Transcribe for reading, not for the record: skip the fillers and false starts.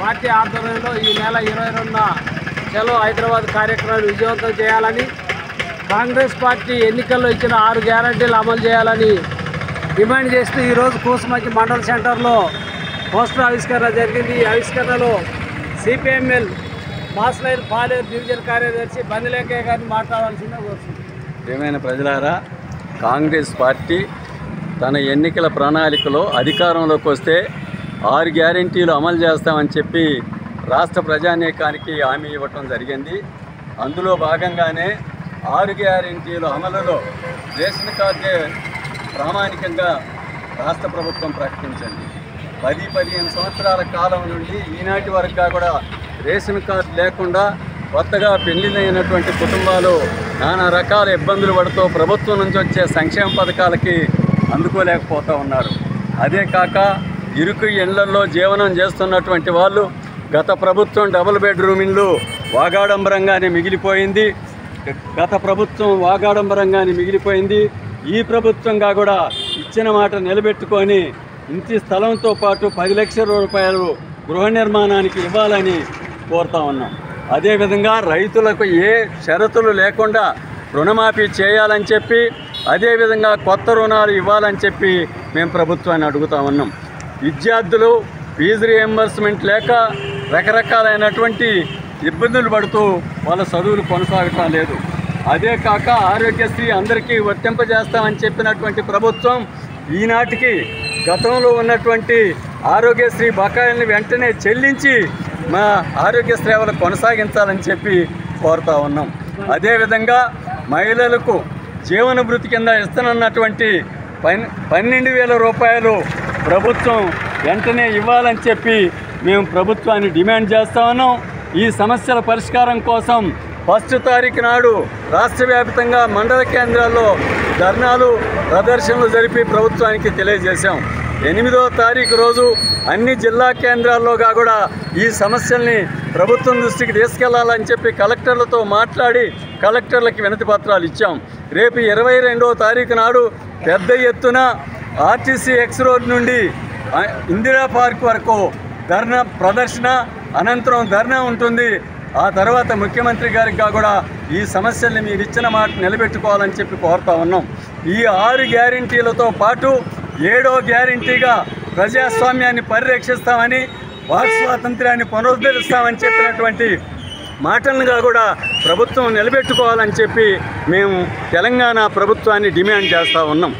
Party ఆధ్వర్యంలో ఈ నెల 22న చలో హైదరాబాద్ కార్యక్రమాన్ని విజయవంతం చేయాలని, కాంగ్రెస్ పార్టీ ఎన్నికల్లో ఇచ్చిన 6 గ్యారంటీలు అమలు చేయాలని డిమాండ్ చేస్తూ ఈరోజు కూసుమంచి మండల సెంటర్లో పోస్టర్ ఆవిష్కరణ జరిగింది. ఈ ఆవిష్కరణలో సిపిఎంఎల్ మాస్లైన్ పాలేరు డివిజన్ కార్యదర్శి బందిలేకయ్య గారిని మాట్లాడాల్సిందిగా కోరుతుంది. ప్రియమైన ప్రజలారా, కాంగ్రెస్ పార్టీ తన ఎన్నికల ప్రణాళికలో అధికారంలోకి వస్తే 6 గ్యారెంటీలు అమలు చేస్తామని చెప్పి రాష్ట్ర ప్రజానీకానికి హామీ ఇవ్వటం జరిగింది. అందులో భాగంగానే 6 గ్యారెంటీల అమలులో రేషన్ కార్డే ప్రామాణికంగా రాష్ట్ర ప్రభుత్వం ప్రకటించింది. 10-15 సంవత్సరాల కాలం నుండి ఈనాటి వరకు కూడా రేషన్ కార్డు లేకుండా కొత్తగా పెళ్లిళ్ళైనటువంటి కుటుంబాలు నానా రకాల ఇబ్బందులు పడుతూ ప్రభుత్వం నుంచి వచ్చే సంక్షేమ పథకాలకి అందుకోలేకపోతూ ఉన్నారు. అదే కాక ఇరుకు ఇళ్లల్లో జీవనం చేస్తున్నటువంటి వాళ్ళు గత ప్రభుత్వం డబుల్ బెడ్రూమ్ ఇళ్ళు వాగాడంబరంగానే మిగిలిపోయింది. ఈ ప్రభుత్వంగా కూడా ఇచ్చిన మాట నిలబెట్టుకొని ఇంటి స్థలంతో పాటు 10 లక్షల రూపాయలు గృహ నిర్మాణానికి ఇవ్వాలని కోరుతా ఉన్నాం. అదేవిధంగా రైతులకు ఏ షరతులు లేకుండా రుణమాఫీ చేయాలని చెప్పి, అదేవిధంగా కొత్త రుణాలు ఇవ్వాలని చెప్పి మేము ప్రభుత్వాన్ని అడుగుతా ఉన్నాం. విద్యార్థులు ఫీజు రియంబర్స్మెంట్ లేక రకరకాలైనటువంటి ఇబ్బందులు పడుతూ వాళ్ళ చదువులు కొనసాగటం లేదు. అదే కాక ఆరోగ్యశ్రీ అందరికీ వర్తింపజేస్తామని చెప్పినటువంటి ప్రభుత్వం ఈనాటికి గతంలో ఉన్నటువంటి ఆరోగ్యశ్రీ బకాయిల్ని వెంటనే చెల్లించి మా ఆరోగ్య సేవలు కొనసాగించాలని చెప్పి కోరుతా ఉన్నాం. అదేవిధంగా మహిళలకు జీవన భృతి కింద ఇస్తున్నటువంటి 12,000 రూపాయలు ప్రభుత్వం వెంటనే ఇవ్వాలని చెప్పి మేము ప్రభుత్వాన్ని డిమాండ్ చేస్తా ఉన్నాం. ఈ సమస్యల పరిష్కారం కోసం 1వ తారీఖు నాడు రాష్ట్ర వ్యాప్తంగా మండల కేంద్రాల్లో ధర్నాలు, ప్రదర్శనలు జరిపి ప్రభుత్వానికి తెలియజేశాం. 8వ తారీఖు రోజు అన్ని జిల్లా కేంద్రాల్లో కూడా ఈ సమస్యల్ని ప్రభుత్వం దృష్టికి తీసుకెళ్లాలని చెప్పి కలెక్టర్లతో మాట్లాడి కలెక్టర్లకి వినతి పత్రాలు ఇచ్చాం. రేపు 22వ తారీఖు నాడు పెద్ద ఎత్తున ఆర్టీసీ ఎక్స్ రోడ్ నుండి ఇందిరా పార్క్ వరకు ధర్నా ప్రదర్శన, అనంతరం ధర్నా ఉంటుంది. ఆ తర్వాత ముఖ్యమంత్రి గారికి కూడా ఈ సమస్యల్ని మీరు ఇచ్చిన మాట నిలబెట్టుకోవాలని చెప్పి కోరుతా ఉన్నాం. ఈ 6 గ్యారెంటీలతో పాటు 7వ గ్యారెంటీగా ప్రజాస్వామ్యాన్ని పరిరక్షిస్తామని, వాక్ స్వాతంత్ర్యాన్ని పునరుద్ధరిస్తామని చెప్పినటువంటి మాటలను కూడా ప్రభుత్వం నిలబెట్టుకోవాలని చెప్పి మేము తెలంగాణ ప్రభుత్వాన్ని డిమాండ్ చేస్తూ ఉన్నాం.